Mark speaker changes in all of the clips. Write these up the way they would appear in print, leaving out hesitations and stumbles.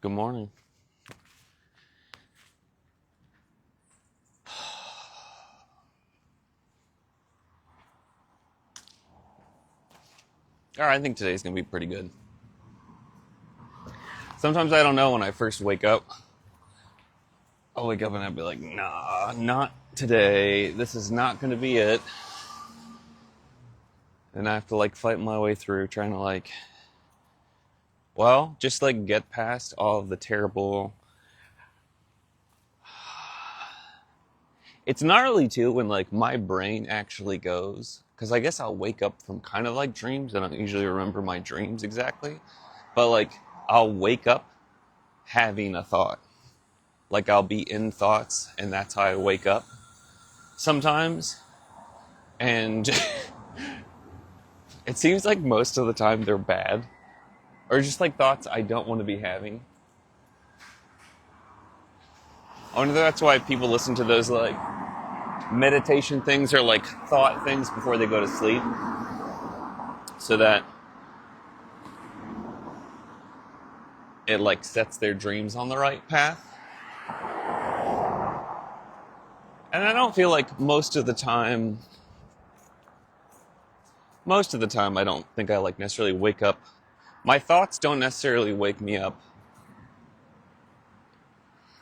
Speaker 1: Good morning. All right, I think today's going to be pretty good. Sometimes I don't know when I first wake up. I'll wake up and I'll be like, nah, not today. This is not going to be it. And I have to fight my way through trying to just get past all of the terrible. It's gnarly too when my brain actually goes, because I guess I'll wake up from kind of dreams and I don't usually remember my dreams exactly. But I'll wake up having a thought. I'll be in thoughts and that's how I wake up sometimes. And it seems like most of the time they're bad. Or just thoughts I don't want to be having. I wonder if that's why people listen to those meditation things or thought things before they go to sleep. So that it sets their dreams on the right path. And I don't feel like most of the time I don't think I necessarily wake up. My thoughts don't necessarily wake me up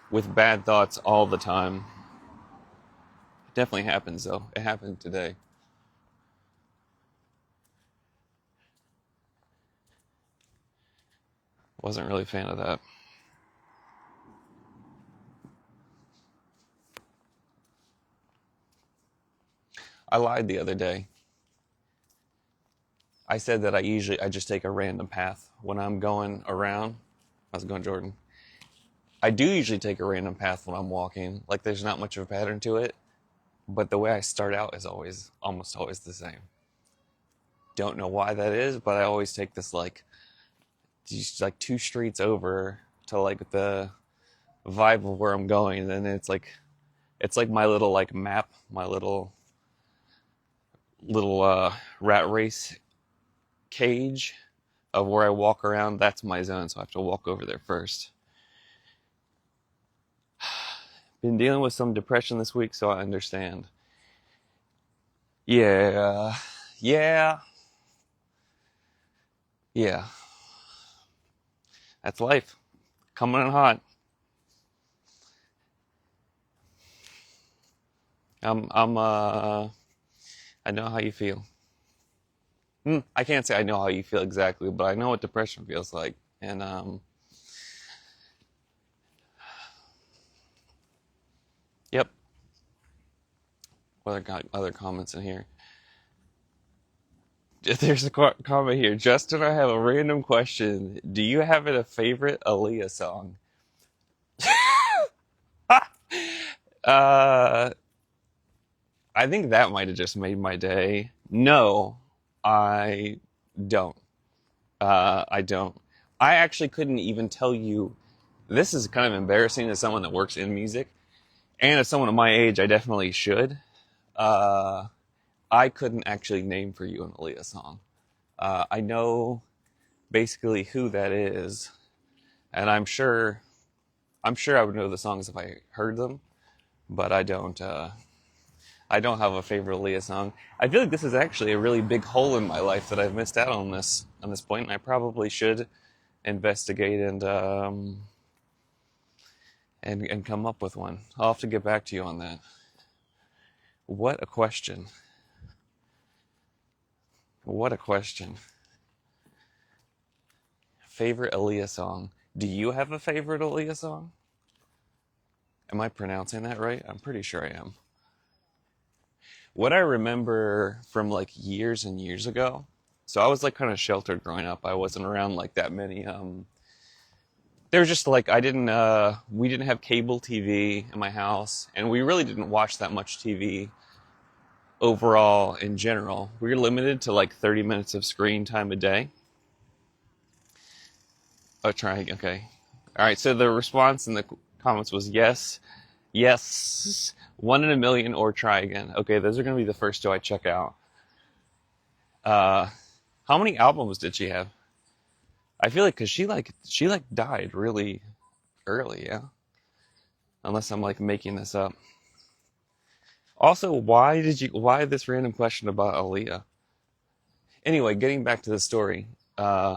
Speaker 1: with bad thoughts all the time. It definitely happens though. It happened today. Wasn't really a fan of that. I lied the other day. I said that I just take a random path when I'm going around. How's it going, Jordan? I do usually take a random path when I'm walking. There's not much of a pattern to it. But the way I start out is almost always the same. Don't know why that is, but I always take this just 2 streets over to the vibe of where I'm going. And then it's my little map, my little rat race cage of where I walk around. That's my zone, so I have to walk over there first. Been dealing with some depression this week, so I understand. Yeah. That's life. Coming in hot. I know how you feel. I can't say I know how you feel exactly, but I know what depression feels like. And, yep. Other comments in here. There's a comment here. Justin, I have a random question. Do you have a favorite Aaliyah song? I think that might have just made my day. No, I don't. I don't. I actually couldn't even tell you. This is kind of embarrassing as someone that works in music. And as someone of my age, I definitely should. I couldn't actually name for you an Aaliyah song. I know basically who that is. And I'm sure I would know the songs if I heard them. But I don't have a favorite Aaliyah song. I feel like this is actually a really big hole in my life that I've missed out on this point, and I probably should investigate and come up with one. I'll have to get back to you on that. What a question. What a question. Favorite Aaliyah song. Do you have a favorite Aaliyah song? Am I pronouncing that right? I'm pretty sure I am. What I remember from years and years ago, so I was kind of sheltered growing up. I wasn't around that many. There was just we didn't have cable TV in my house, and we really didn't watch that much TV overall in general. We were limited to 30 minutes of screen time a day. Oh, try, okay. All right, so the response in the comments was yes, 1 in a million, or try again. Okay, those are going to be the first 2 I check out. How many albums did she have? I feel because she died really early, yeah. Unless I'm like making this up. Also, why this random question about Aaliyah? Anyway, getting back to the story. Uh,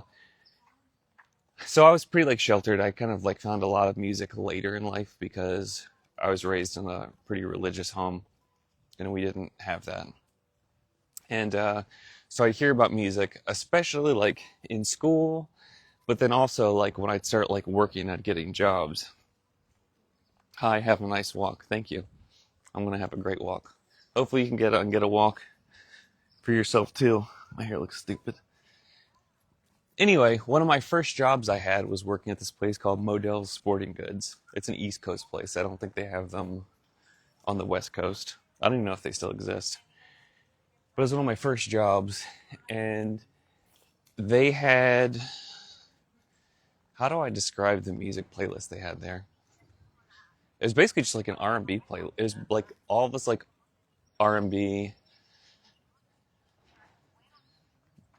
Speaker 1: so I was pretty like sheltered. I kind of like found a lot of music later in life because I was raised in a pretty religious home and we didn't have that. And so I'd hear about music, especially like in school, but then also like when I'd start like working at getting jobs. Hi, have a nice walk. Thank you. I'm gonna have a great walk. Hopefully you can get out and get a walk for yourself too. My hair looks stupid. Anyway, one of my first jobs I had was working at this place called Modell Sporting Goods. It's an East Coast place. I don't think they have them on the West Coast. I don't even know if they still exist. But it was one of my first jobs, and they had, how do I describe the music playlist they had there? It was basically just like an R&B playlist. It was like all this like R&B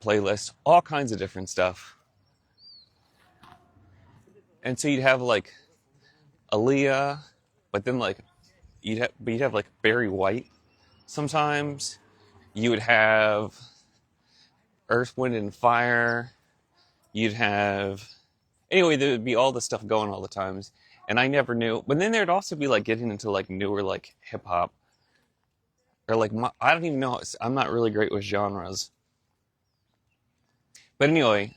Speaker 1: playlist, all kinds of different stuff. And so you'd have like Aaliyah, but then like you'd have like Barry White sometimes. You would have Earth, Wind, and Fire. You'd have anyway. There would be all this stuff going all the times, and I never knew. But then there'd also be like getting into like newer like hip hop or like I don't even know. I'm not really great with genres. But anyway,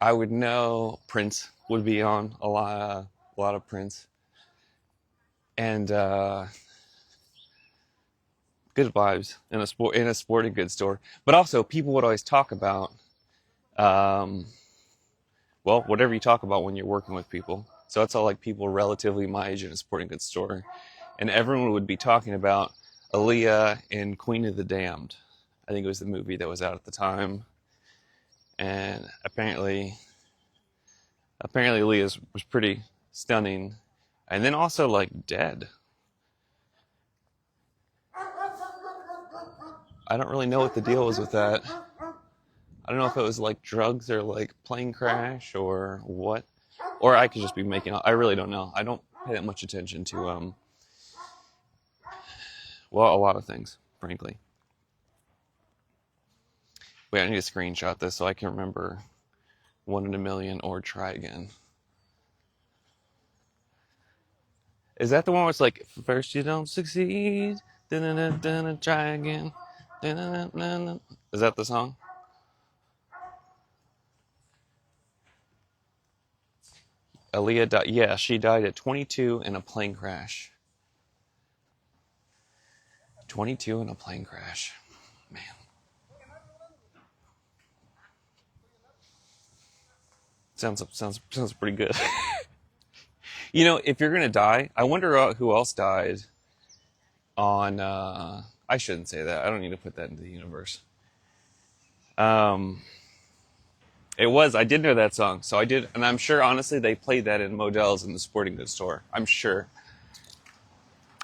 Speaker 1: I would know Prince would be on a lot of Prince, and good vibes in a sporting goods store. But also, people would always talk about, um, well, whatever you talk about when you're working with people. So that's all like people relatively my age in a sporting goods store, and everyone would be talking about Aaliyah and Queen of the Damned. I think it was the movie that was out at the time, and apparently Aaliyah was pretty stunning, and then also like dead. I don't really know what the deal was with that. I don't know if it was like drugs or like plane crash or what, or I could just be making up. I really don't know. I don't pay that much attention to well, a lot of things, frankly. Wait, I need to screenshot this so I can remember one in a million or try again. Is that the one where it's like first you don't succeed, then try again, dun-dun-dun-dun-dun. Is that the song? Aaliyah died. Yeah, she died at 22 in a plane crash. 22 in a plane crash. Man. Sounds pretty good. You know, if you're gonna die, I wonder who else died on. I shouldn't say that. I don't need to put that into the universe. Um, it was. I did know that song, so I did, and I'm sure, honestly, they played that in Modell's in the sporting goods store. I'm sure.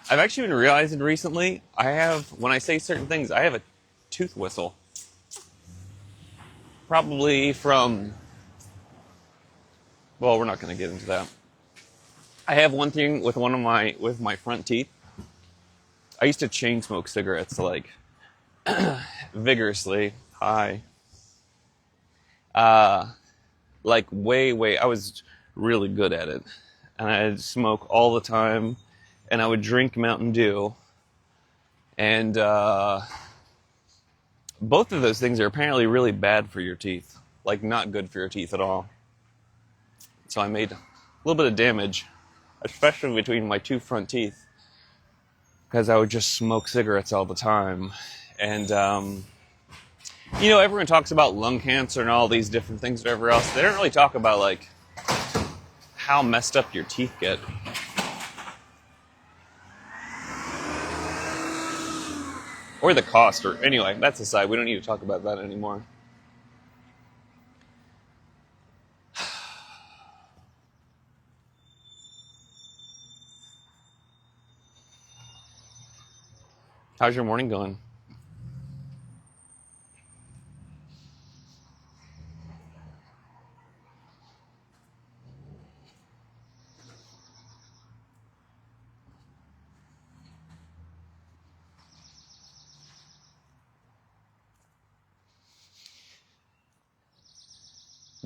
Speaker 1: I've actually been realizing recently, when I say certain things, I have a tooth whistle. Probably from. Well, we're not going to get into that. I have one thing with with my front teeth. I used to chain smoke cigarettes like vigorously. Hi. Uh, like way. I was really good at it, and I'd smoke all the time, and I would drink Mountain Dew, and both of those things are apparently really bad for your teeth, like not good for your teeth at all. So I made a little bit of damage, especially between my two front teeth, because I would just smoke cigarettes all the time, and you know, everyone talks about lung cancer and all these different things, whatever else. They don't really talk about like how messed up your teeth get. Or the cost, or anyway, that's aside. We don't need to talk about that anymore. How's your morning going?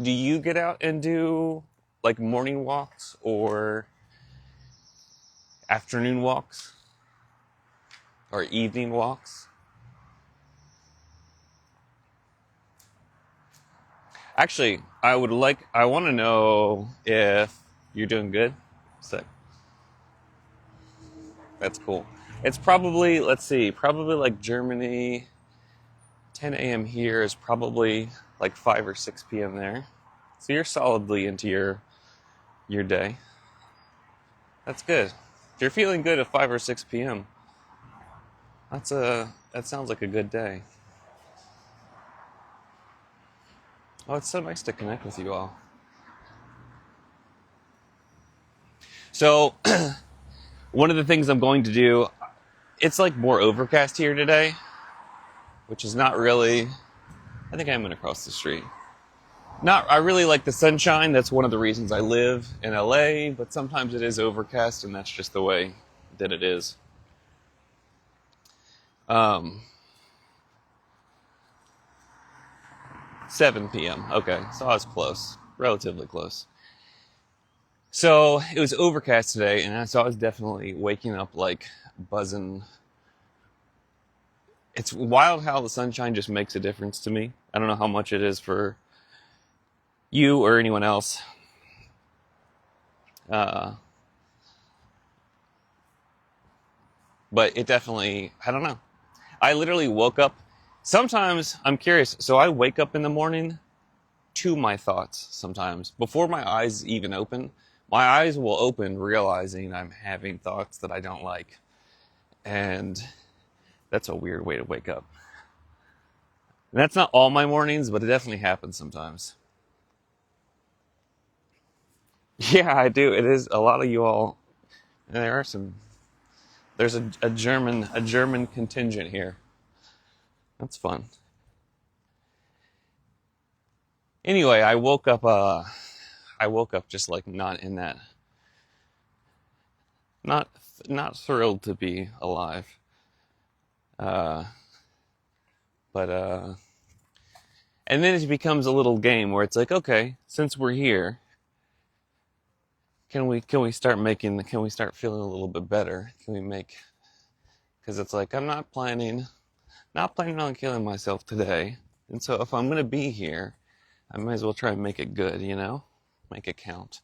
Speaker 1: Do you get out and do like morning walks or afternoon walks or evening walks? Actually, I want to know if you're doing good. So that's cool. It's probably, let's see, probably like Germany. 10 a.m. here is probably like 5 or 6 p.m. there. So you're solidly into your day. That's good. If you're feeling good at 5 or 6 p.m., that sounds like a good day. Oh, it's so nice to connect with you all. So, one of the things I'm going to do, it's like more overcast here today, which is not really, I think I'm going to cross the street. I really like the sunshine. That's one of the reasons I live in LA, but sometimes it is overcast, and that's just the way that it is. 7 p.m. Okay, so I was close, relatively close. So it was overcast today, and so I was definitely waking up like buzzing. It's wild how the sunshine just makes a difference to me. I don't know how much it is for you or anyone else. But it definitely, I don't know. I literally woke up. Sometimes I'm curious. So I wake up in the morning to my thoughts sometimes. Before my eyes even open, my eyes will open realizing I'm having thoughts that I don't like. And that's a weird way to wake up. And that's not all my mornings, but it definitely happens sometimes. Yeah, I do. It is a lot of you all. And there's a German contingent here. That's fun. Anyway, I woke up just like not in that, not thrilled to be alive. Uh, but and then it becomes a little game where it's like, okay, since we're here, can we start feeling a little bit better? Because it's like I'm not planning on killing myself today. And so if I'm going to be here, I might as well try and make it good, make it count.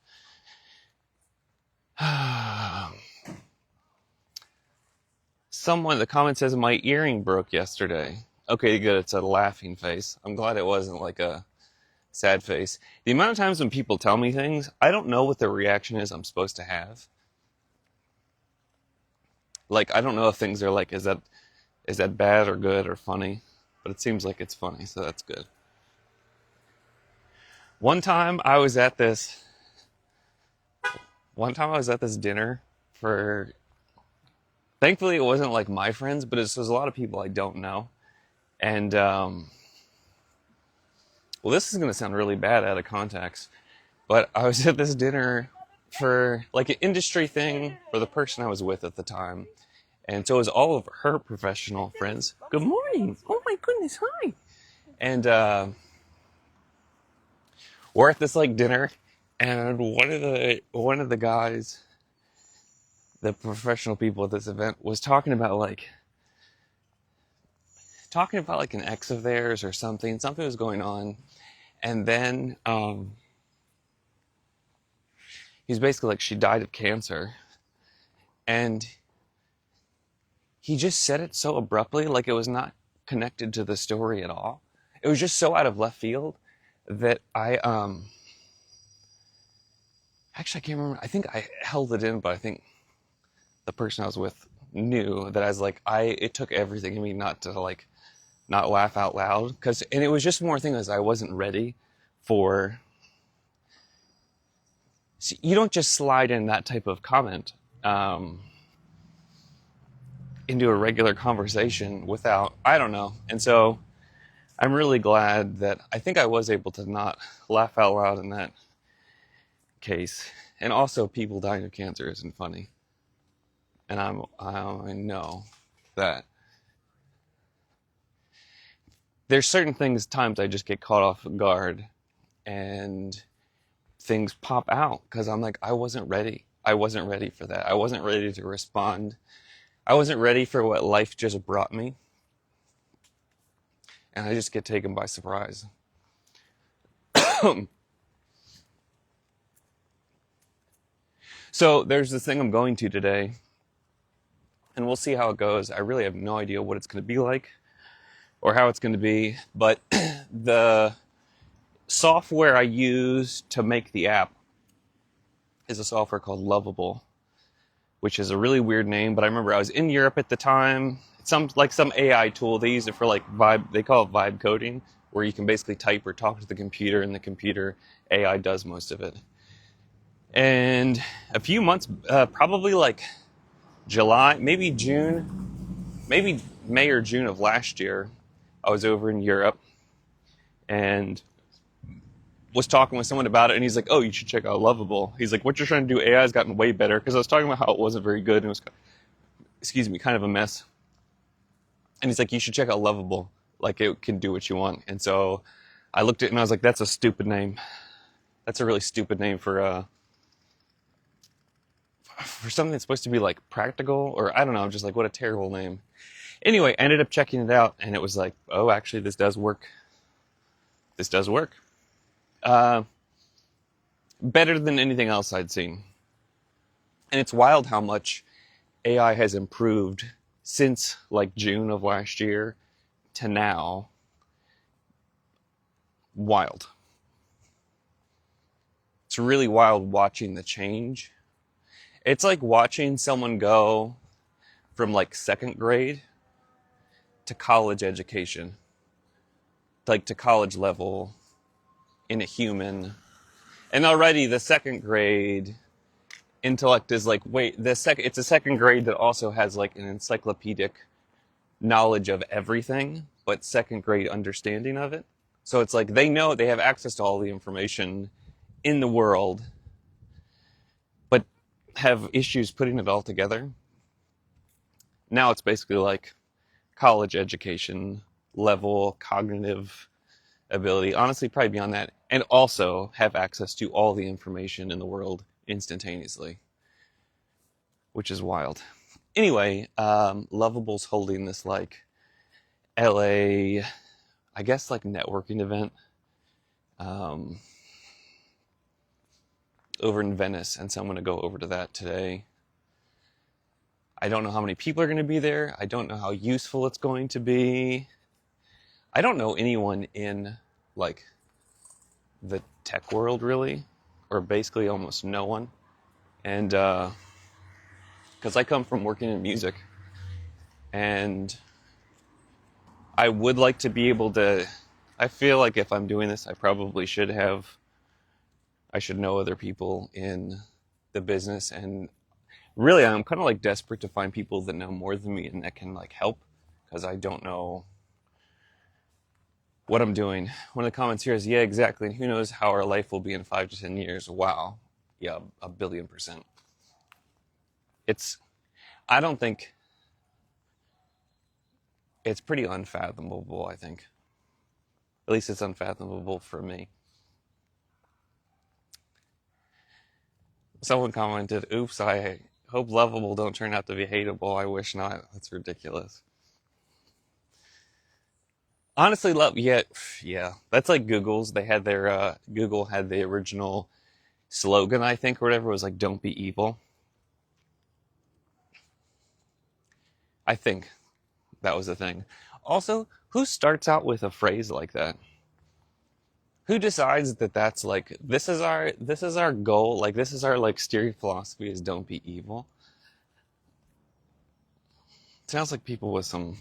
Speaker 1: Someone in the comment says my earring broke yesterday. Okay, good. It's a laughing face. I'm glad it wasn't like a sad face. The amount of times when people tell me things, I don't know what the reaction is I'm supposed to have. Like, I don't know if things are like, is that bad or good or funny? But it seems like it's funny, so that's good. One time I was at this dinner for, thankfully it wasn't like my friends, but it was a lot of people I don't know. And, well, this is going to sound really bad out of context, but I was at this dinner for like an industry thing for the person I was with at the time. And so it was all of her professional friends. Good morning. Oh my goodness. Hi. And, we're at this like dinner, and one of the guys, the professional people at this event, was talking about like an ex of theirs or something. Something was going on, and then he's basically like, she died of cancer, and he just said it so abruptly, like it was not connected to the story at all. It was just so out of left field that I actually I can't remember. I think I held it in, but I think the person I was with knew that I was like, it took everything in me not to like not laugh out loud, and it was just more thing as I wasn't ready for. See, you don't just slide in that type of comment into a regular conversation without, I don't know. And so I'm really glad that I think I was able to not laugh out loud in that case. And also, people dying of cancer isn't funny. And I know that there's certain times I just get caught off guard. and things pop out because I'm like, I wasn't ready. I wasn't ready for that. I wasn't ready to respond. I wasn't ready for what life just brought me. And I just get taken by surprise. So there's this thing I'm going to today, and we'll see how it goes. I really have no idea what it's going to be like or how it's going to be, but the software I use to make the app is a software called Lovable, which is a really weird name, but I remember I was in Europe at the time. It's some AI tool. They use it for like vibe, they call it vibe coding, where you can basically type or talk to the computer, and the computer AI does most of it. And a few months, probably like July, maybe June, maybe May or June of last year, I was over in Europe and was talking with someone about it, and he's like, oh, you should check out Lovable. He's like, what you're trying to do, AI has gotten way better, because I was talking about how it wasn't very good, and it was, kind of a mess. And he's like, you should check out Lovable. Like, it can do what you want. And so I looked at it, and I was like, that's a stupid name. That's a really stupid name for something that's supposed to be, like, practical, or I don't know, I'm just like, what a terrible name. Anyway, I ended up checking it out, and it was like, oh, actually, this does work. This does work. Better than anything else I'd seen. And it's wild how much AI has improved since like June of last year to now. Wild. It's really wild watching the change. It's like watching someone go from like second grade to college education, like to college level in a human. And already the second grade intellect is like, wait, it's a second grade that also has like an encyclopedic knowledge of everything, but second grade understanding of it. So it's like they know they have access to all the information in the world, but have issues putting it all together. Now it's basically like college education level cognitive ability, honestly probably beyond that, and also have access to all the information in the world instantaneously, which is wild. Anyway, Lovable's holding this like LA, I guess like networking event over in Venice, and so I'm going to go over to that today. I don't know how many people are going to be there. I don't know how useful it's going to be. I don't know anyone in like the tech world really, or basically almost no one. And because I come from working in music, and I would like to be able to, I feel like if I'm doing this, I should know other people in the business, and really I'm kind of like desperate to find people that know more than me and that can like help, because I don't know what I'm doing. One of the comments here is, yeah, exactly. And who knows how our life will be in 5 to 10 years. Wow. Yeah, 1,000,000,000%. I don't think, it's pretty unfathomable, I think. At least it's unfathomable for me. Someone commented, oops, I hope Lovable don't turn out to be hateable. I wish not. That's ridiculous. Honestly, yeah. That's like Google's. They had their, Google had the original slogan, I think, or whatever. It was like, don't be evil. I think that was the thing. Also, who starts out with a phrase like that? Who decides that that's like, this is our goal, like this is our like steering philosophy is don't be evil? It sounds like people with some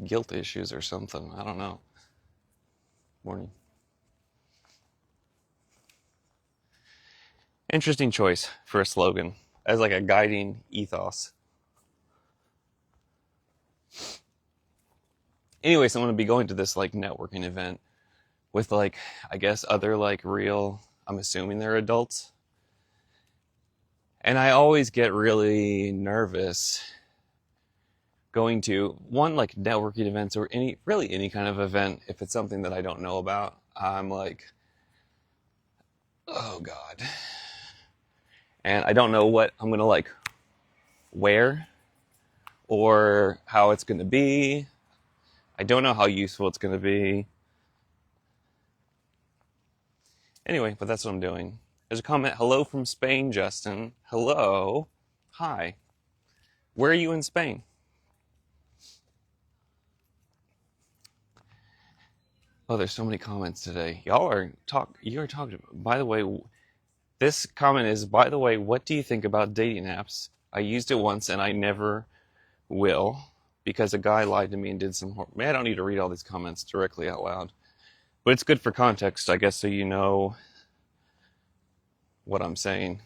Speaker 1: guilt issues or something. I don't know. Morning. Interesting choice for a slogan as like a guiding ethos. Anyway, so I'm going to be going to this like networking event with like, I guess other like real, I'm assuming they're adults. And I always get really nervous going to one like networking events or any kind of event. If it's something that I don't know about, I'm like, oh God. And I don't know what I'm gonna like wear or how it's gonna be. I don't know how useful it's gonna be. Anyway, but that's what I'm doing. There's a comment. Hello from Spain, Justin. Hello. Hi. Where are you in Spain? Oh, there's so many comments today. You are talking. By the way, this comment is, by the way, what do you think about dating apps? I used it once and I never will because a guy lied to me and did some man, I don't need to read all these comments directly out loud. But it's good for context, I guess, so you know what I'm saying.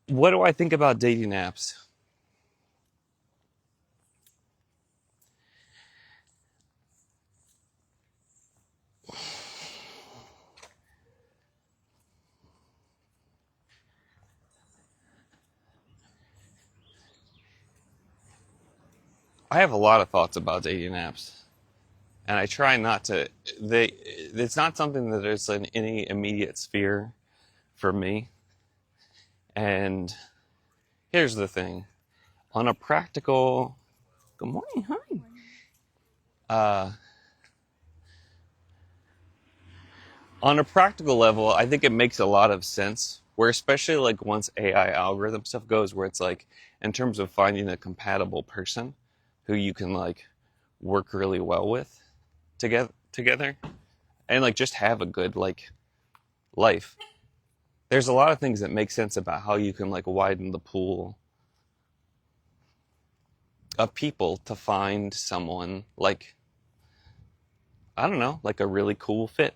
Speaker 1: What do I think about dating apps? I have a lot of thoughts about dating apps, and I try not to. It's not something that is in any immediate sphere for me. And here's the thing: on a practical, good morning, hi. Uh, on a practical level, I think it makes a lot of sense. Where especially like once AI algorithm stuff goes, where it's like in terms of finding a compatible person who you can like work really well with together and like just have a good like life. There's a lot of things that make sense about how you can like widen the pool of people to find someone like, I don't know, like a really cool fit.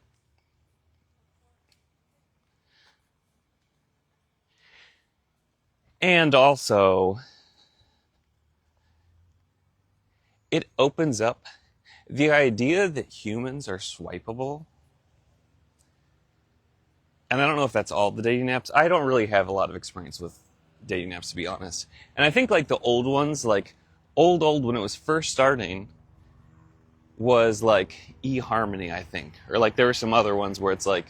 Speaker 1: And also, it opens up the idea that humans are swipeable. And I don't know if that's all the dating apps. I don't really have a lot of experience with dating apps, to be honest. And I think like the old ones, like old when it was first starting, was like eHarmony, I think. Or like there were some other ones where it's like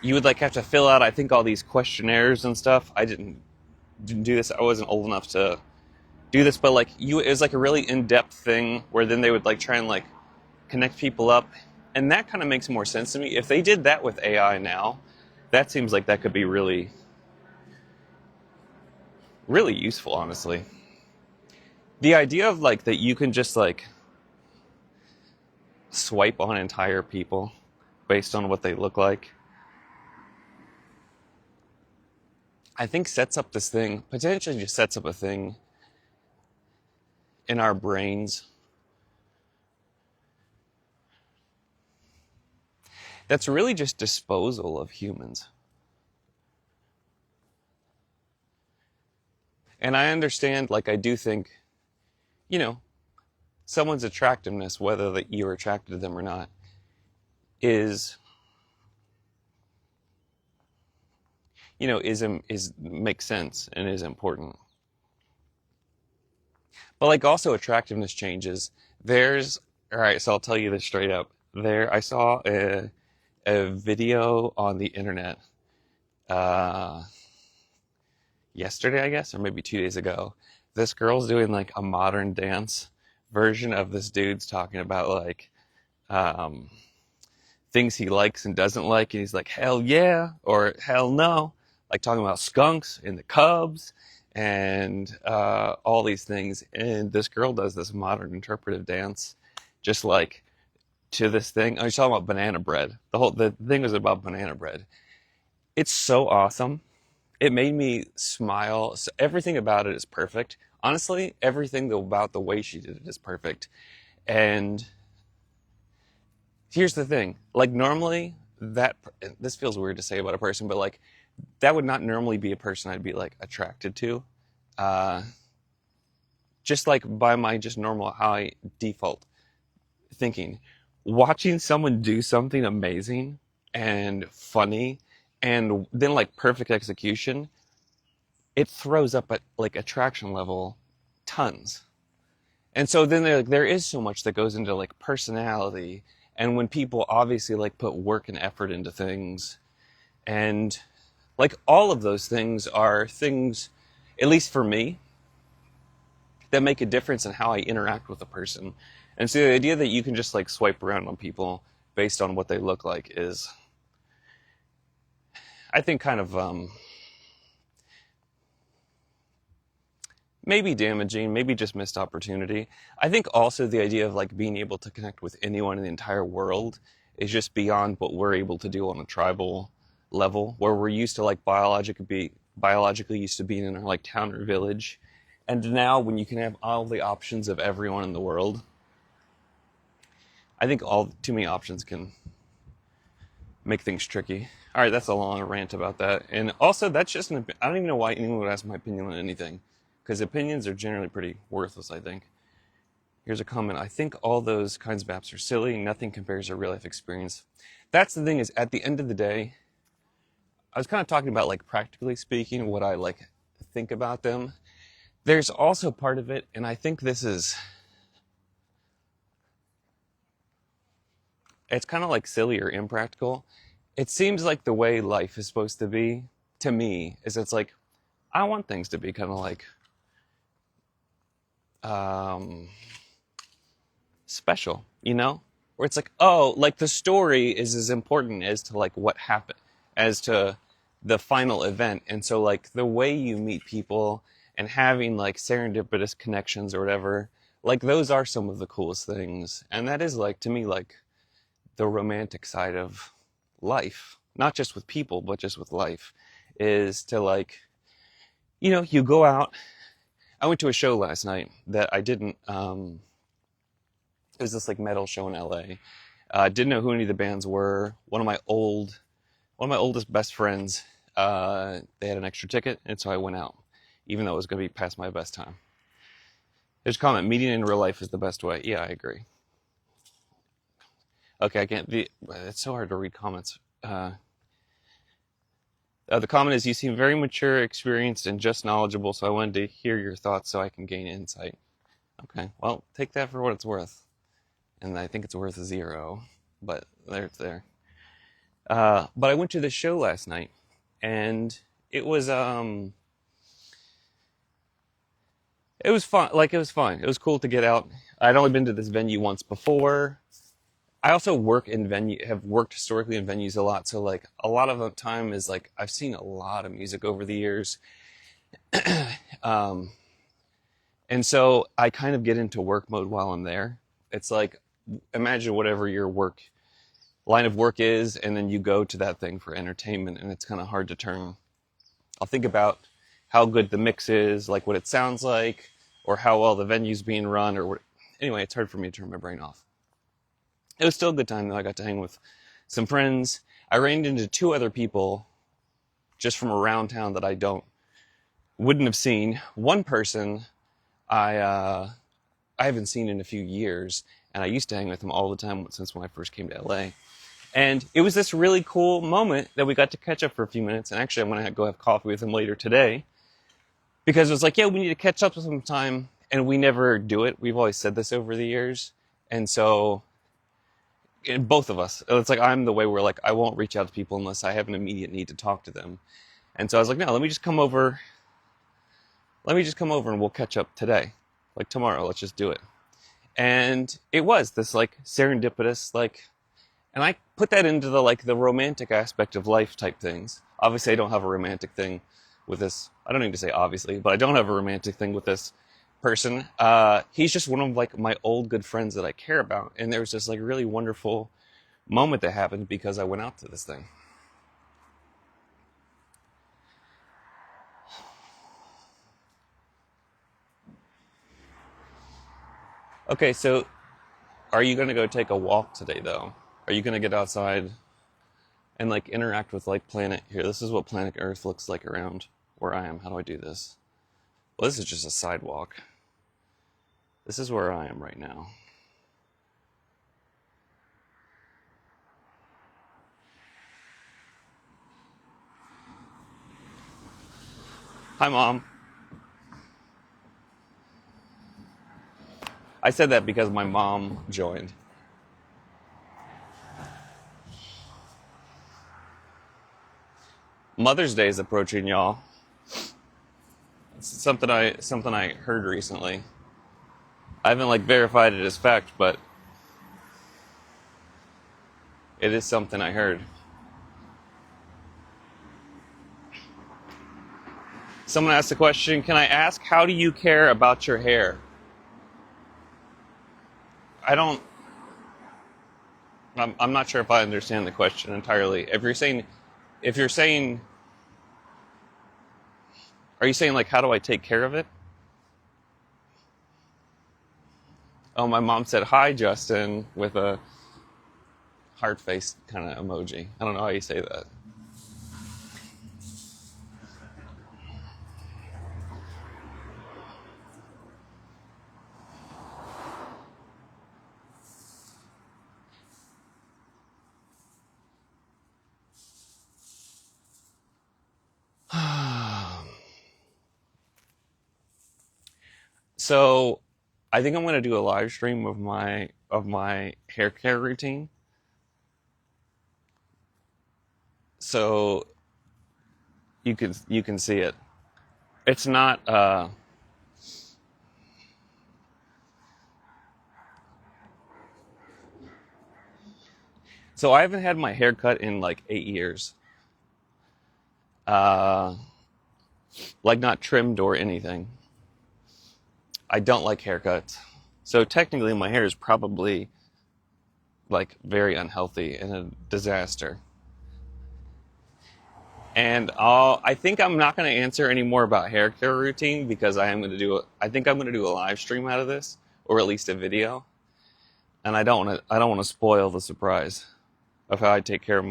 Speaker 1: you would like have to fill out, I think, all these questionnaires and stuff. I didn't do this. I wasn't old enough to do this, but like it was like a really in-depth thing where then they would like try and like connect people up. And that kind of makes more sense to me. If they did that with AI now, that seems like that could be really, really useful, honestly. The idea of like that you can just like swipe on entire people based on what they look like, I think sets up this thing, potentially just sets up a thing in our brains that's really just disposal of humans. And I understand, like, I do think, you know, someone's attractiveness, whether that you're attracted to them or not, is, is makes sense and is important. But like also attractiveness changes. All right, so I'll tell you this straight up. I saw a video on the internet uh, yesterday, I guess, or maybe 2 days ago. This girl's doing like a modern dance version of this dude's talking about like um, things he likes and doesn't like, and he's like, hell yeah, or hell no, like talking about skunks and the Cubs and all these things. And this girl does this modern interpretive dance, just like to this thing. I was talking about banana bread. The thing was about banana bread. It's so awesome. It made me smile. So everything about it is perfect. Honestly, everything about the way she did it is perfect. And here's the thing. Like normally this feels weird to say about a person, but like that would not normally be a person I'd be like attracted to. Uh, just like by my just normal high default thinking. Watching someone do something amazing and funny and then like perfect execution, it throws up at like attraction level tons. And so then there is so much that goes into like personality, and when people obviously like put work and effort into things, and like all of those things are things, at least for me, that make a difference in how I interact with a person. And so the idea that you can just like swipe around on people based on what they look like is, I think, kind of maybe damaging, maybe just missed opportunity. I think also the idea of like being able to connect with anyone in the entire world is just beyond what we're able to do on a tribal level, where we're used to like biologically used to being in our like town or village. And now when you can have all the options of everyone in the world, I think too many options can make things tricky. All right, that's a long rant about that. And also, that's just I don't even know why anyone would ask my opinion on anything, because opinions are generally pretty worthless, I think. Here's a comment. I think all those kinds of apps are silly. Nothing compares to real life experience. That's the thing, is at the end of the day, I was kind of talking about like practically speaking, what I like think about them. There's also part of it, and I think it's kind of like silly or impractical. It seems like the way life is supposed to be, to me, is it's like, I want things to be kind of like special, you know? Where it's like, oh, like the story is as important as to like what happened, as to the final event. And so like the way you meet people and having like serendipitous connections or whatever, like those are some of the coolest things. And that is like, to me, like the romantic side of life, not just with people, but just with life, is to like, you know, you go out. I went to a show last night that I didn't, it was this like metal show in LA. Didn't know who any of the bands were. One of my oldest best friends, they had an extra ticket, and so I went out, even though it was going to be past my best time. There's a comment, meeting in real life is the best way. Yeah, I agree. Okay, it's so hard to read comments. The comment is, you seem very mature, experienced, and just knowledgeable, so I wanted to hear your thoughts so I can gain insight. Okay, well, take that for what it's worth. And I think it's worth 0, but it's there. But I went to the show last night, and it was fun. It was fun. It was cool to get out. I'd only been to this venue once before. I also have worked historically in venues a lot. So like a lot of the time is like, I've seen a lot of music over the years. And so I kind of get into work mode while I'm there. It's like, imagine whatever your line of work is, and then you go to that thing for entertainment, and it's kind of hard to turn. I'll think about how good the mix is, like what it sounds like, or how well the venue's being run, or what. Anyway, it's hard for me to turn my brain off. It was still a good time, though. I got to hang with some friends. I ran into 2 other people just from around town that I wouldn't have seen. One person I haven't seen in a few years, and I used to hang with him all the time since when I first came to LA. And it was this really cool moment that we got to catch up for a few minutes. And actually, I'm going to go have coffee with him later today, because it was like, yeah, we need to catch up sometime, and we never do it. We've always said this over the years. And so, both of us, it's like, I'm the way where like, I won't reach out to people unless I have an immediate need to talk to them. And so I was like, no, let me just come over and we'll catch up today. Like tomorrow, let's just do it. And it was this like serendipitous, like, and I put that into the romantic aspect of life type things. Obviously, I don't have a romantic thing with this. I don't need to say obviously, but I don't have a romantic thing with this person. He's just one of like my old good friends that I care about. And there was this like really wonderful moment that happened because I went out to this thing. Okay, so are you going to go take a walk today, though? Are you going to get outside and like interact with like planet here? This is what planet Earth looks like around where I am. How do I do this? Well, this is just a sidewalk. This is where I am right now. Hi, Mom. I said that because my mom joined. Mother's Day is approaching, y'all. It's something I heard recently. I haven't like verified it as fact, but it is something I heard. Someone asked the question, can I ask, how do you care about your hair? I don't, I'm not sure if I understand the question entirely. If you're saying, are you saying like, how do I take care of it? Oh, my mom said, hi, Justin, with a heart face kind of emoji. I don't know how you say that. So, I think I'm going to do a live stream of my hair care routine. So you can see it. It's not so I haven't had my hair cut in like 8 years. Uh like not trimmed or anything. I don't like haircuts. So technically my hair is probably like very unhealthy and a disaster. And I think I'm not going to answer any more about hair care routine because I think I'm going to do a live stream out of this, or at least a video. And I don't want to spoil the surprise of how I take care of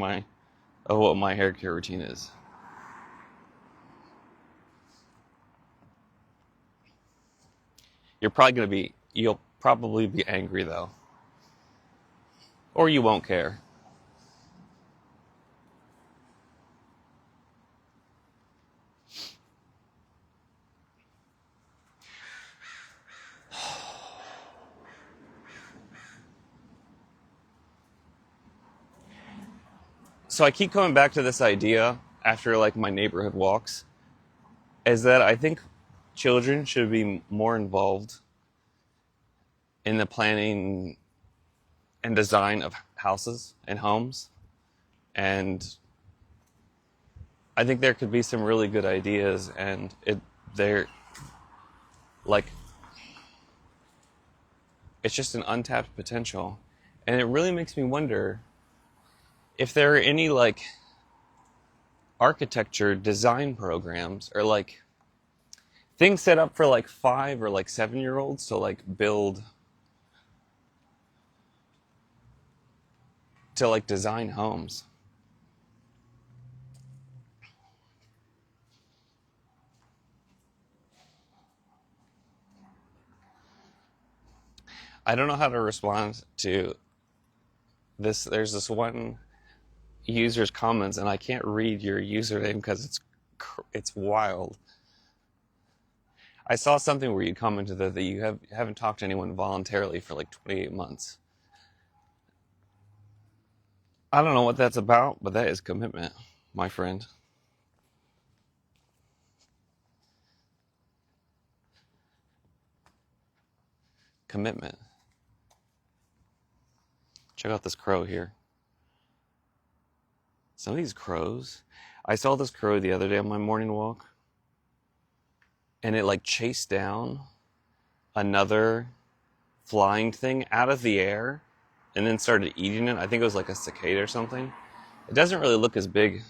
Speaker 1: what my hair care routine is. You'll probably be angry though, or you won't care. So I keep coming back to this idea after like my neighborhood walks, is that I think children should be more involved in the planning and design of houses and homes. And I think there could be some really good ideas, and they're like, it's just an untapped potential. And it really makes me wonder if there are any like architecture design programs or like things set up for like 5 or like 7 year olds to like design homes. I don't know how to respond to this. There's this one user's comments, and I can't read your username because it's wild. I saw something where you commented that you haven't talked to anyone voluntarily for like 28 months. I don't know what that's about, but that is commitment, my friend. Commitment. Check out this crow here. Some of these crows. I saw this crow the other day on my morning walk, and it like chased down another flying thing out of the air and then started eating it. I think it was like a cicada or something. It doesn't really look as big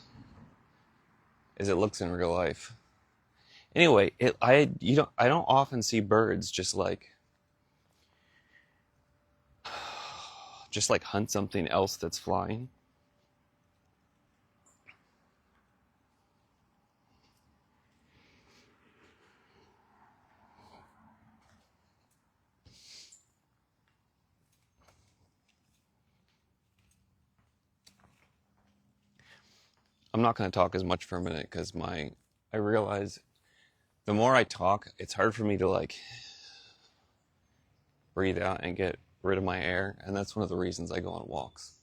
Speaker 1: as it looks in real life. Anyway, I don't often see birds just like hunt something else that's flying. I'm not going to talk as much for a minute because I realize the more I talk, it's hard for me to like breathe out and get rid of my air, and that's one of the reasons I go on walks.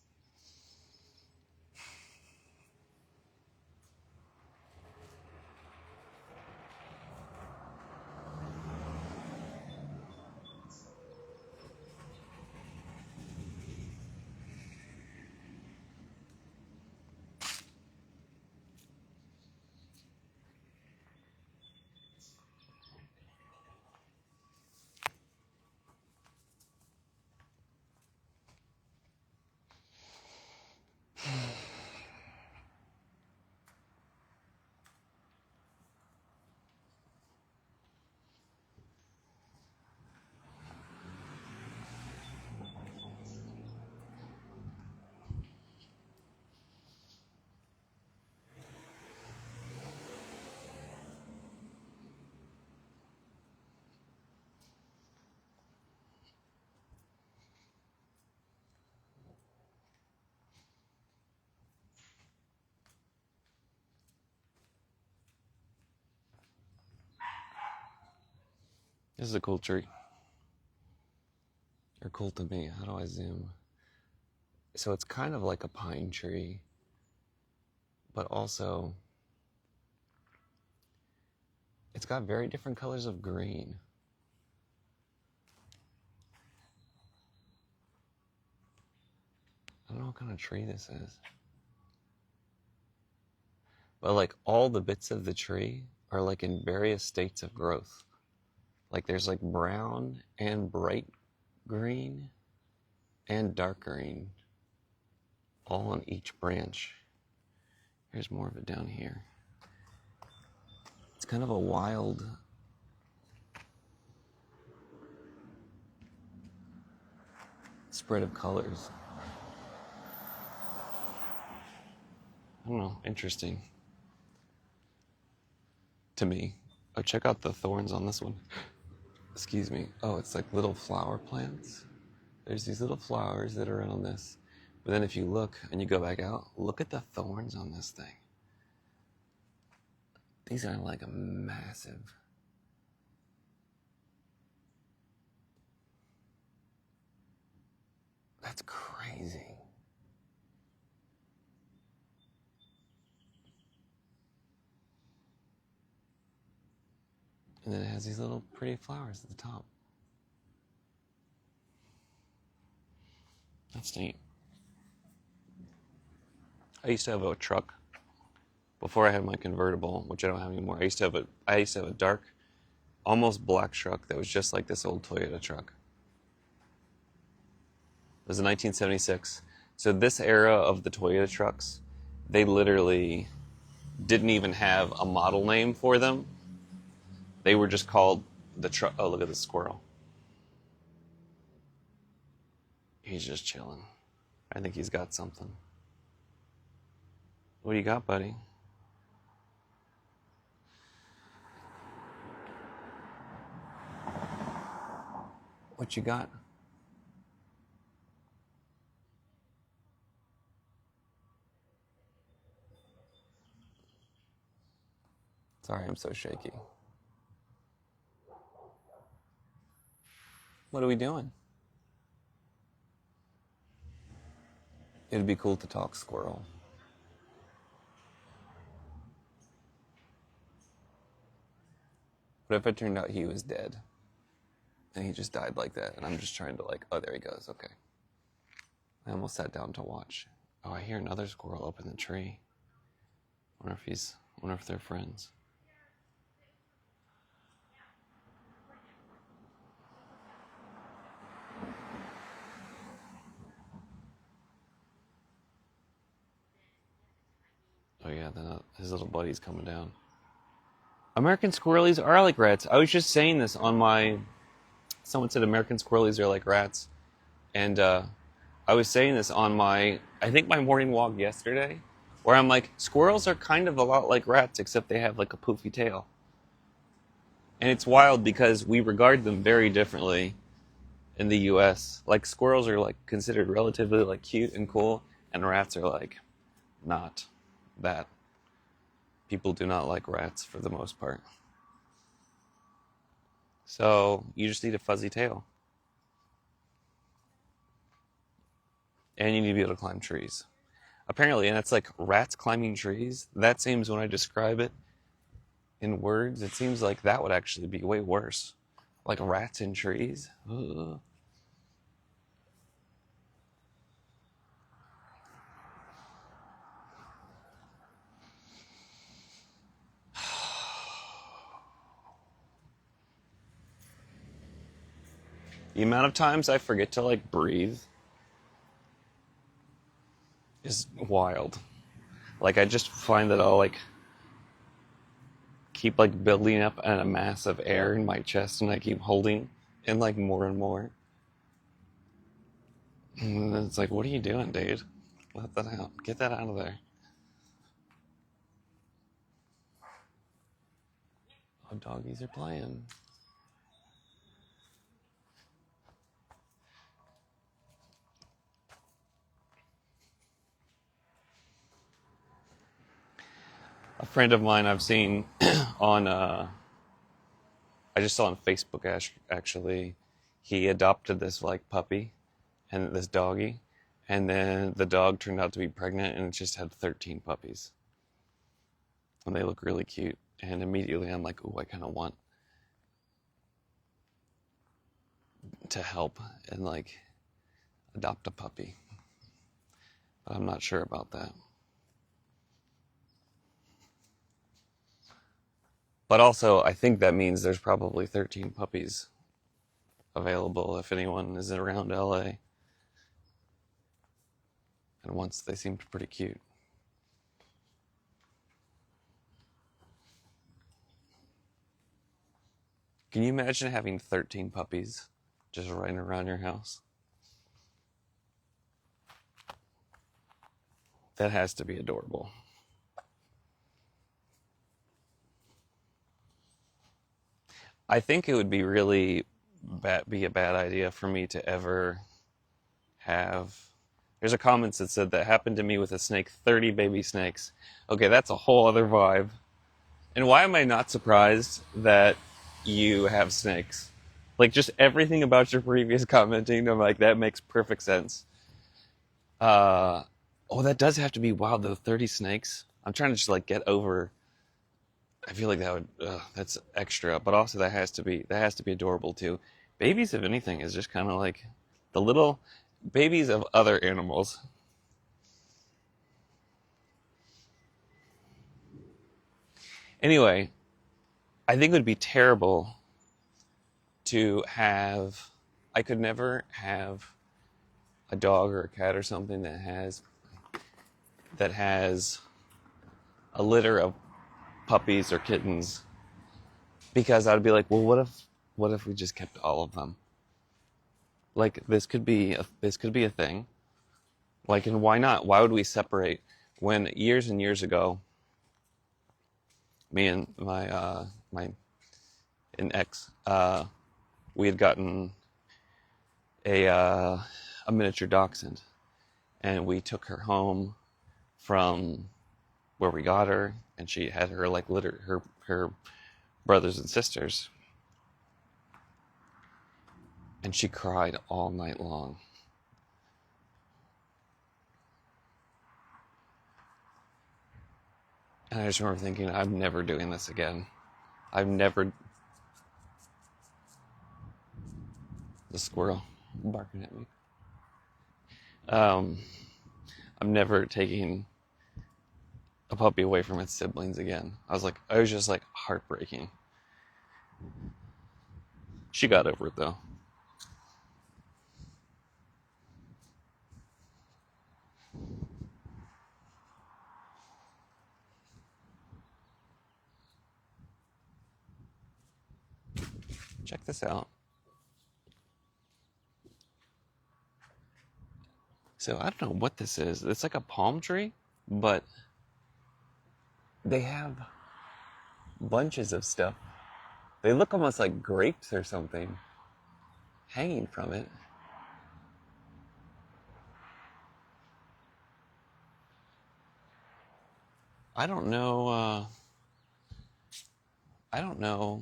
Speaker 1: This is a cool tree. Or cool to me. How do I zoom? So it's kind of like a pine tree, but also it's got very different colors of green. I don't know what kind of tree this is. But like all the bits of the tree are like in various states of growth. Like there's like brown and bright green and dark green all on each branch. Here's more of it down here. It's kind of a wild spread of colors. I don't know, interesting to me. Oh, check out the thorns on this one. Excuse me. Oh, it's like little flower plants. There's these little flowers that are on this. But then if you look and you go back out, look at the thorns on this thing. These are like a massive. That's crazy. And then it has these little pretty flowers at the top. That's neat. I used to have a truck before I had my convertible, which I don't have anymore. I used to have a dark, almost black truck that was just like this old Toyota truck. It was a 1976. So this era of the Toyota trucks, they literally didn't even have a model name for them. They were just called the truck. Oh, look at the squirrel. He's just chilling. I think he's got something. What do you got, buddy? What you got? Sorry, I'm so shaky. What are we doing? It'd be cool to talk squirrel. What if it turned out he was dead? And he just died like that, and I'm just trying to like, oh, there he goes, okay. I almost sat down to watch. Oh, I hear another squirrel up in the tree. Wonder if they're friends. Oh yeah, then his little buddy's coming down. American squirrelies are like rats. I was just saying this on my... Someone said American squirrelies are like rats. And I was saying this on my morning walk yesterday, where I'm like, squirrels are kind of a lot like rats, except they have like a poofy tail. And it's wild because we regard them very differently in the US. Like squirrels are like considered relatively like cute and cool, and rats are like not that. People do not like rats for the most part. So you just need a fuzzy tail. and you need to be able to climb trees. Apparently, and it's like rats climbing trees. That seems, when I describe it in words, it seems like that would actually be way worse. Like rats in trees. Ugh. The amount of times I forget to like breathe is wild. Like I just find that I'll like keep like building up a mass of air in my chest, and I keep holding in like more and more. And it's like, what are you doing, dude? Let that out. Get that out of there. Oh, doggies are playing. A friend of mine I've seen on, I just saw on Facebook actually, he adopted this like puppy and this doggy, and then the dog turned out to be pregnant and it just had 13 puppies. And they look really cute. And immediately I'm like, ooh, I kind of want to help and like adopt a puppy. But I'm not sure about that. But also, I think that means there's probably 13 puppies available if anyone is around LA. And once they seemed pretty cute. Can you imagine having 13 puppies just running around your house? That has to be adorable. I think it would be really be a bad idea for me to ever have. There's a comment that said that happened to me with a snake, 30 baby snakes. Okay, that's a whole other vibe. And why am I not surprised that you have snakes? Like, just everything about your previous commenting, I'm like, that makes perfect sense. Uh, oh, that does have to be wild, though, 30 snakes. I'm trying to just, like, get over. I feel like that would, that's extra, but also that has to be adorable, too. Babies, if anything, is just kind of like the little babies of other animals. Anyway, I think it would be terrible to have. I could never have a dog or a cat or something that has a litter of puppies or kittens, because I'd be like, well, what if we just kept all of them? Like this could be a thing. Like, and why not? Why would we separate when years and years ago, me and my an ex, we had gotten a miniature dachshund, and we took her home from where we got her, and she had her like litter her brothers and sisters, and she cried all night long. And I just remember thinking, I'm never doing this again. I've never. The squirrel barking at me. Um, I'm never taking a puppy away from its siblings again. I was just like heartbreaking. She got over it though. Check this out. So I don't know what this is. It's like a palm tree, but they have bunches of stuff. They look almost like grapes or something hanging from it. I don't know. I don't know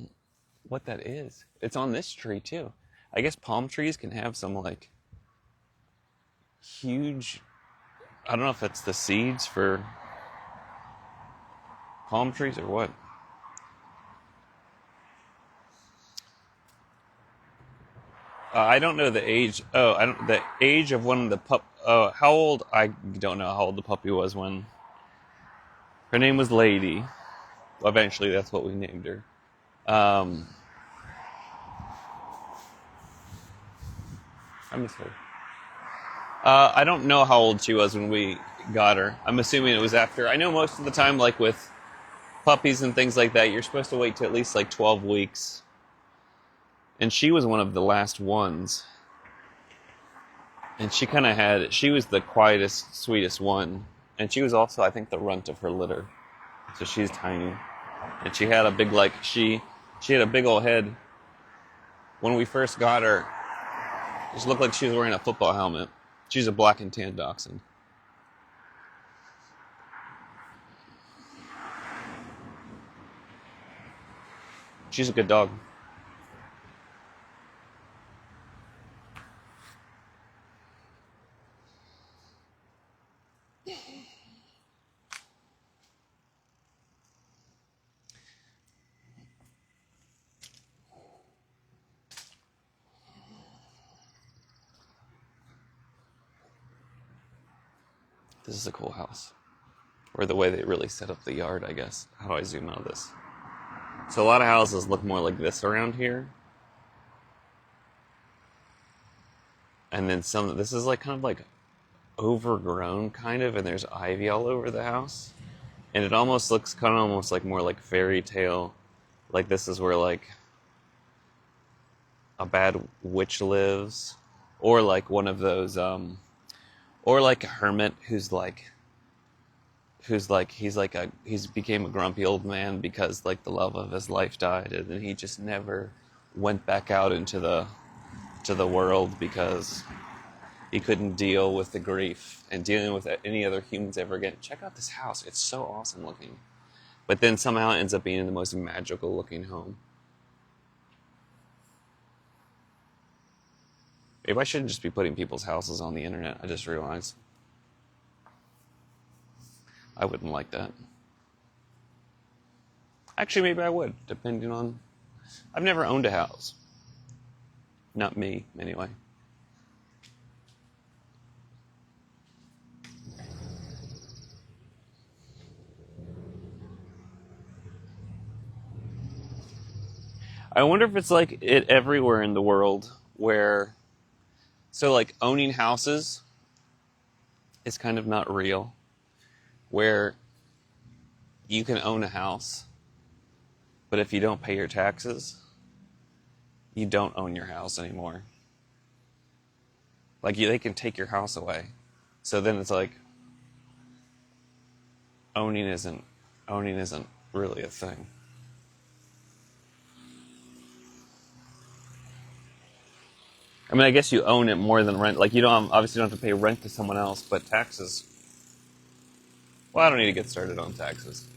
Speaker 1: what that is. It's on this tree too. I guess palm trees can have some like huge, I don't know if it's the seeds for palm trees or what. I don't know the age. Oh, I don't the age of one of the pup. Oh, how old? I don't know how old the puppy was when her name was Lady. Well, eventually, that's what we named her. Um, I miss her. I don't know how old she was when we got her. I'm assuming it was after. I know most of the time, like with puppies and things like that, you're supposed to wait to at least like 12 weeks. And she was one of the last ones. And she was the quietest, sweetest one. And she was also, I think, the runt of her litter. So she's tiny. And she had a big, she had a big old head. When we first got her, she looked like she was wearing a football helmet. She's a black and tan dachshund. She's a good dog. This is a cool house. Or the way they really set up the yard, I guess. How do I zoom out of this? So a lot of houses look more like this around here. And then this is like kind of like overgrown kind of, and there's ivy all over the house. And it almost looks kind of almost like more like fairy tale. Like this is where like a bad witch lives. Or like one of those, or like a hermit who's he's became a grumpy old man because like the love of his life died, and then he just never went back out into the world because he couldn't deal with the grief and dealing with any other humans ever again. Check out this house. It's so awesome looking. But then somehow it ends up being the most magical looking home. Maybe I shouldn't just be putting people's houses on the internet. I just realized. I wouldn't like that. Actually, maybe I would, depending on... I've never owned a house. Not me, anyway. I wonder if it's like it everywhere in the world where... So, like, owning houses is kind of not real. Where you can own a house, but if you don't pay your taxes, you don't own your house anymore. Like, they can take your house away. So then it's like, owning isn't really a thing. I mean, I guess you own it more than rent. Like, you obviously don't have to pay rent to someone else, but taxes... Well, I don't need to get started on taxes.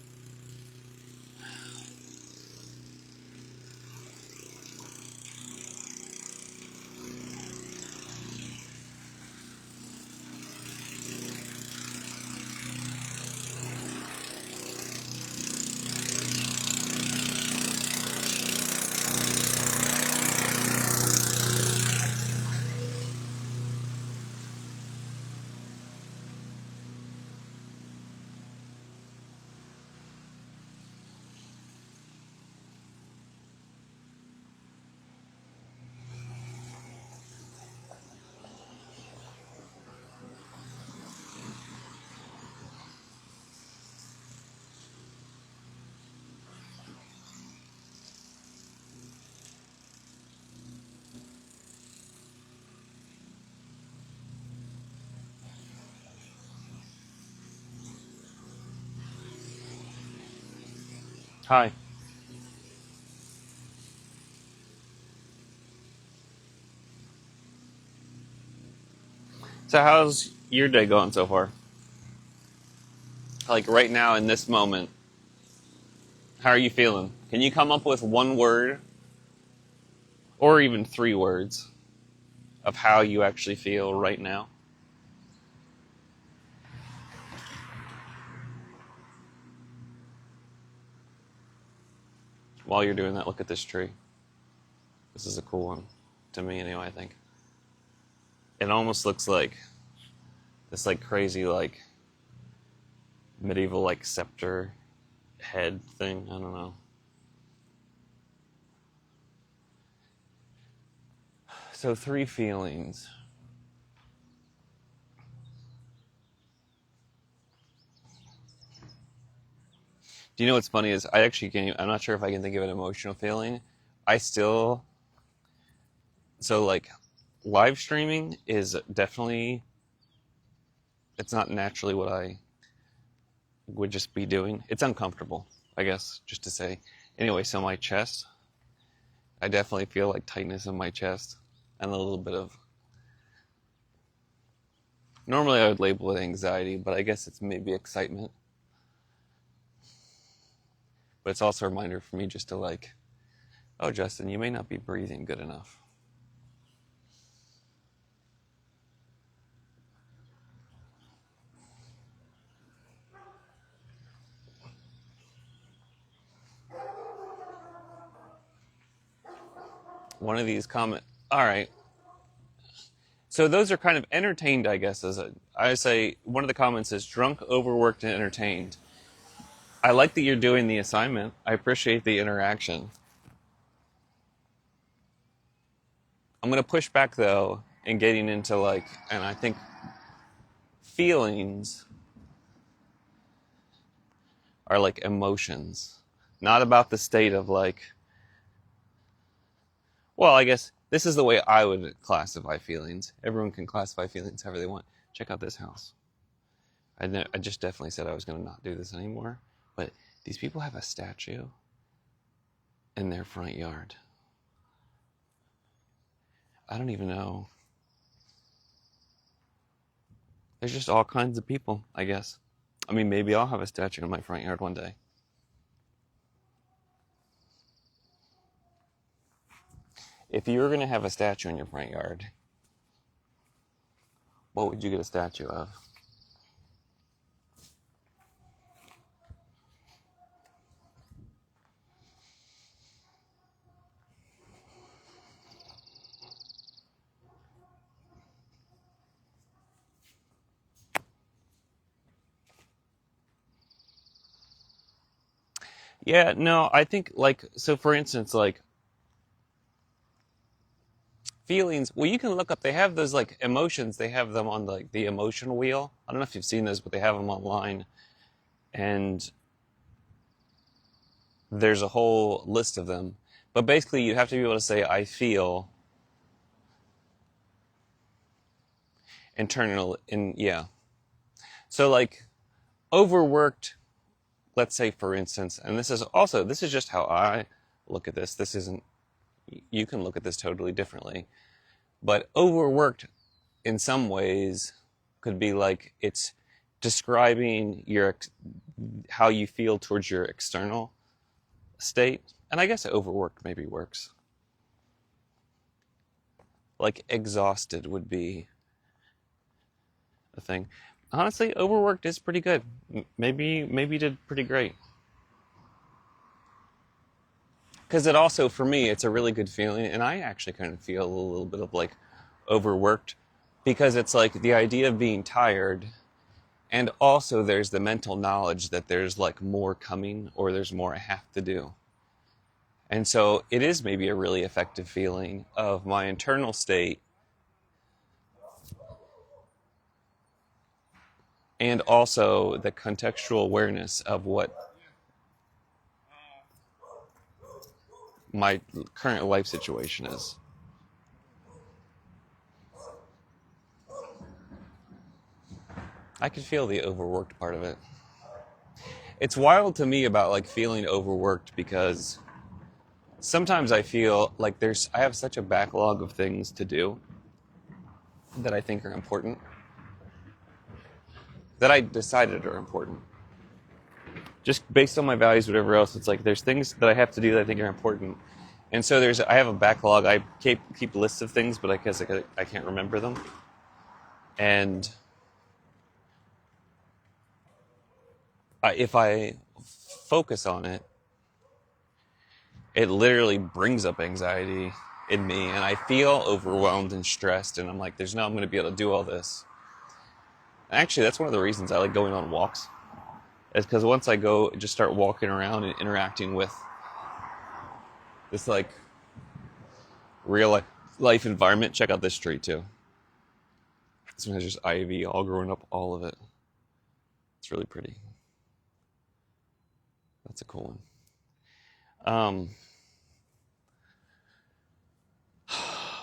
Speaker 1: Hi. So how's your day going so far? Like right now in this moment, how are you feeling? Can you come up with one word or even 3 words of how you actually feel right now? while you're doing that, look at this tree. This is a cool one, to me anyway, I think. It almost looks like this like crazy like medieval like scepter head thing. I don't know. So 3 feelings. Do you know what's funny is I actually can't, I'm not sure if I can think of an emotional feeling. So like live streaming is definitely, it's not naturally what I would just be doing. It's uncomfortable, I guess, just to say. Anyway, so my chest, I definitely feel like tightness in my chest and a little bit of, normally I would label it anxiety, but I guess it's maybe excitement. But it's also a reminder for me just to like, oh, Justin, you may not be breathing good enough. One of these all right. So those are kind of entertained, I guess. I say one of the comments is drunk, overworked, and entertained. I like that you're doing the assignment. I appreciate the interaction. I'm going to push back, though, in getting into like, and I think feelings are like emotions, not about the state of like, well, I guess this is the way I would classify feelings. Everyone can classify feelings however they want. Check out this house. I just definitely said I was going to not do this anymore. But these people have a statue in their front yard. I don't even know. There's just all kinds of people, I guess. I mean, maybe I'll have a statue in my front yard one day. If you were going to have a statue in your front yard, what would you get a statue of? Yeah, no, I think like, so for instance, like feelings, well, you can look up, they have those like emotions, they have them on like the emotion wheel. I don't know if you've seen those, but they have them online. And there's a whole list of them. But basically, you have to be able to say, I feel internal, yeah. So like overworked, let's say for instance, and this is just how I look at this. This isn't, you can look at this totally differently. But overworked in some ways could be like it's describing how you feel towards your external state. And I guess overworked maybe works. Like exhausted would be a thing. Honestly, overworked is pretty good. Maybe you did pretty great. Because it also, for me, it's a really good feeling, and I actually kind of feel a little bit of like overworked, because it's like the idea of being tired, and also there's the mental knowledge that there's like more coming, or there's more I have to do. And so it is maybe a really effective feeling of my internal state, and also the contextual awareness of what my current life situation is. I could feel the overworked part of it. It's wild to me about like feeling overworked, because sometimes I feel like I have such a backlog of things to do that I think are important, that I decided are important. Just based on my values, whatever else, it's like there's things that I have to do that I think are important. And so I have a backlog. I keep lists of things, but I guess I can't remember them. And if I focus on it, it literally brings up anxiety in me, and I feel overwhelmed and stressed, and I'm like, there's no, I'm going to be able to do all this. Actually, that's one of the reasons I like going on walks. Is because once I go, just start walking around and interacting with this like real life environment. Check out this tree too. This one has just ivy all growing up, all of it. It's really pretty. That's a cool one.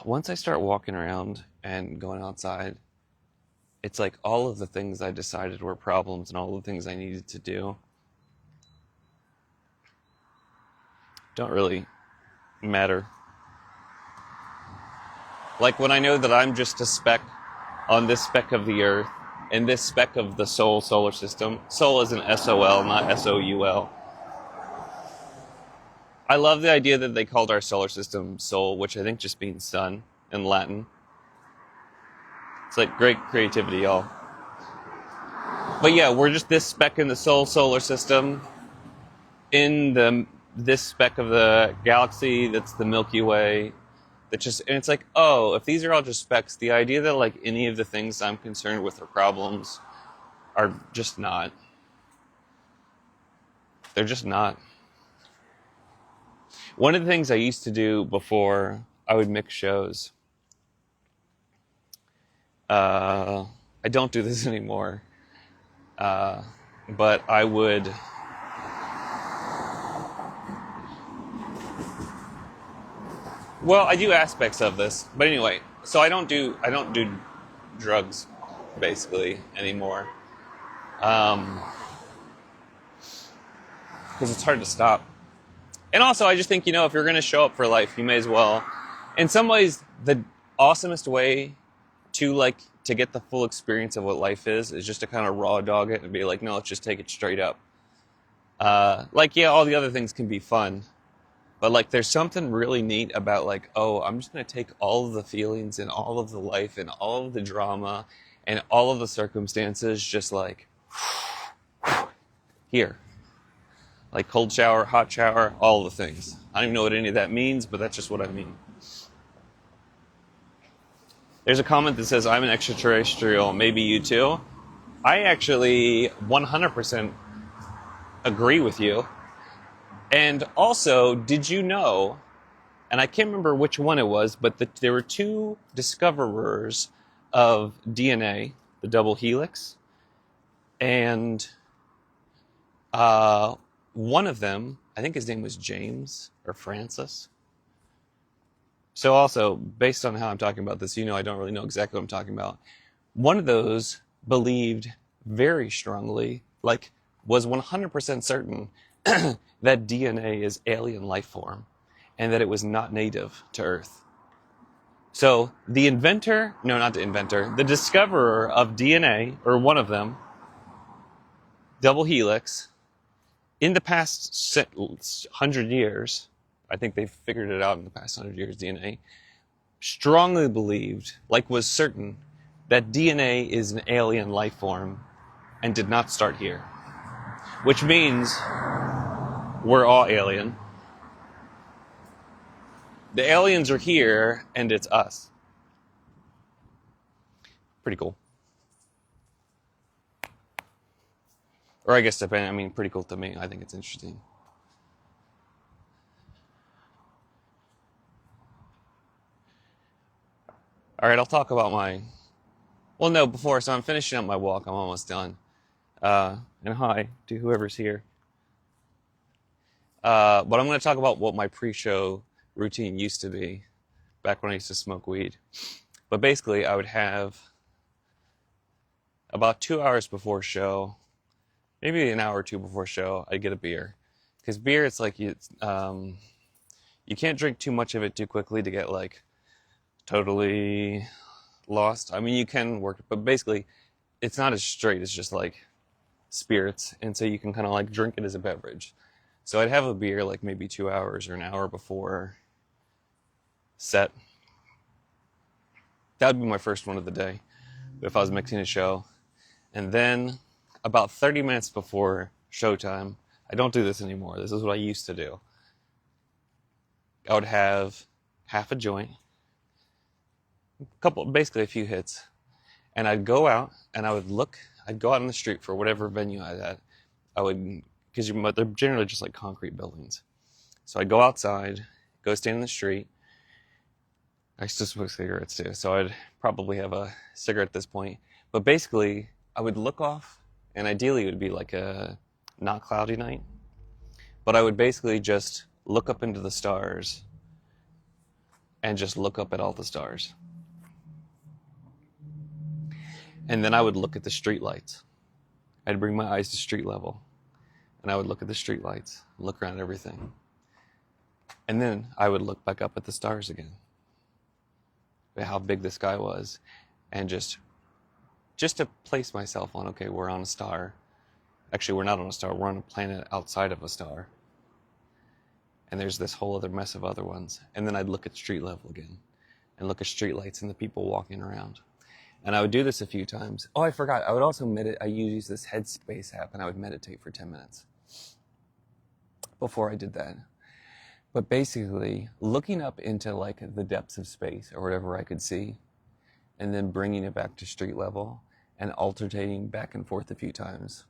Speaker 1: Once I start walking around and going outside, it's like all of the things I decided were problems and all the things I needed to do don't really matter. Like when I know that I'm just a speck on this speck of the earth and this speck of the solar system. Sol is an S-O-L, not S-O-U-L. I love the idea that they called our solar system Sol, which I think just means sun in Latin. It's like great creativity, y'all. But yeah, we're just this speck in the solar system, in this speck of the galaxy that's the Milky Way. And it's like, oh, if these are all just specks, the idea that like any of the things I'm concerned with are problems are just not. They're just not. One of the things I used to do before I would mix shows, I don't do this anymore, but I would I do aspects of this, but anyway, so I don't do drugs basically anymore, because it's hard to stop. And also, I just think, if you're going to show up for life, you may as well. In some ways, the awesomest way to get the full experience of what life is just to kind of raw dog it and be like, no, let's just take it straight up. All the other things can be fun. But there's something really neat about I'm just going to take all of the feelings and all of the life and all of the drama and all of the circumstances just here. Like cold shower, hot shower, all the things. I don't even know what any of that means, but that's just what I mean. There's a comment that says, I'm an extraterrestrial, maybe you too. I actually 100% agree with you. And also, did you know, and I can't remember which one it was, but there were two discoverers of DNA, the double helix, and one of them, I think his name was James or Francis. So also, based on how I'm talking about this, I don't really know exactly what I'm talking about. One of those believed very strongly, was 100% certain that DNA is alien life form and that it was not native to Earth. So the discoverer of DNA, or one of them, double helix, in the past 100 years, I think they've figured it out in the past 100 years, DNA, strongly believed, was certain, that DNA is an alien life form and did not start here. Which means we're all alien. The aliens are here, and it's us. Pretty cool. Or I guess pretty cool to me. I think it's interesting. All right, I'll talk about so I'm finishing up my walk. I'm almost done. And hi to whoever's here. But I'm going to talk about what my pre-show routine used to be back when I used to smoke weed. But basically, I would have about 2 hours before show, maybe an hour or two before show, I'd get a beer. Because beer, it's you can't drink too much of it too quickly to get totally lost. You can work, but basically, it's not as straight. It's just spirits, and so you can kind of drink it as a beverage. So I'd have a beer maybe 2 hours or an hour before set. That would be my first one of the day if I was mixing a show. And then about 30 minutes before showtime, I don't do this anymore. This is what I used to do. I would have half a joint, basically a few hits, and I'd go out and I'd go out on the street for whatever venue I was at. I would, because they're generally just like concrete buildings. So I'd go outside, go stand in the street. I still smoke cigarettes too, so I'd probably have a cigarette at this point. But basically, I would look off, and ideally it would be like a not cloudy night. But I would basically just look up into the stars and just look up at all the stars. And then I would look at the street lights. I'd bring my eyes to street level, and I would look at the street lights, look around everything. And then I would look back up at the stars again, at how big the sky was, and just to place myself on, okay, we're on a star. Actually, we're not on a star, we're on a planet outside of a star. And there's this whole other mess of other ones. And then I'd look at street level again, and look at street lights and the people walking around. And I would do this a few times. Oh, I forgot. I would also meditate. I use this Headspace app, and I would meditate for 10 minutes before I did that. But basically, looking up into like the depths of space or whatever I could see, and then bringing it back to street level and alternating back and forth a few times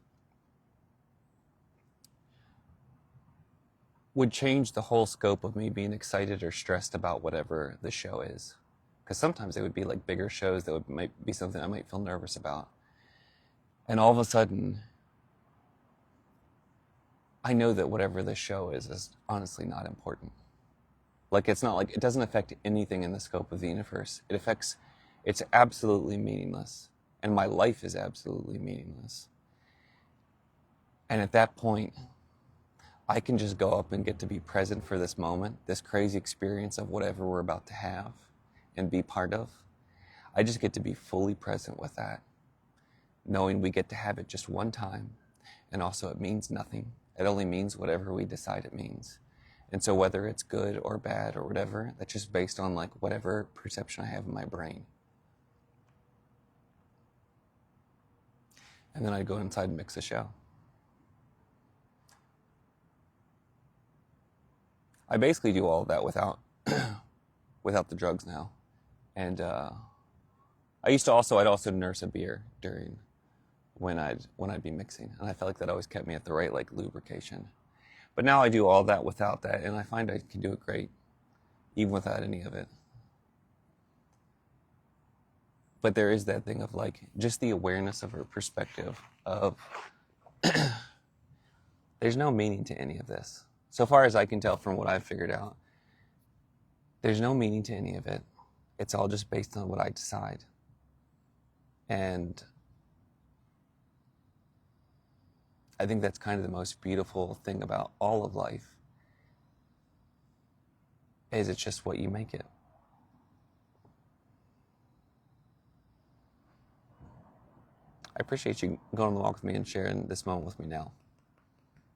Speaker 1: would change the whole scope of me being excited or stressed about whatever the show is. Because sometimes it would be like bigger shows that might be something I might feel nervous about. And all of a sudden, I know that whatever this show is honestly not important. Like, it's not like, it doesn't affect anything in the scope of the universe. It's absolutely meaningless. And my life is absolutely meaningless. And at that point, I can just go up and get to be present for this moment, this crazy experience of whatever we're about to have and be part of. I just get to be fully present with that, knowing we get to have it just one time. And also it means nothing. It only means whatever we decide it means. And so whether it's good or bad or whatever, that's just based on like whatever perception I have in my brain. And then I'd go inside and mix a show. I basically do all of that without the drugs now. And I'd also nurse a beer during when I'd be mixing, and I felt like that always kept me at the right like lubrication. But now I do all that without that, and I find I can do it great, even without any of it. But there is that thing of like just the awareness of her perspective of there's no meaning to any of this. So far as I can tell from what I've figured out, there's no meaning to any of it. It's all just based on what I decide. And I think that's kind of the most beautiful thing about all of life, is it's just what you make it. I appreciate you going on the walk with me and sharing this moment with me now.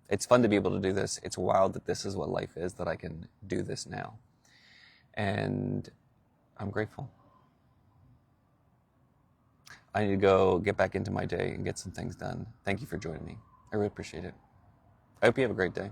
Speaker 1: It's fun to be able to do this. It's wild that this is what life is, that I can do this now. And I'm grateful. I need to go get back into my day and get some things done. Thank you for joining me. I really appreciate it. I hope you have a great day.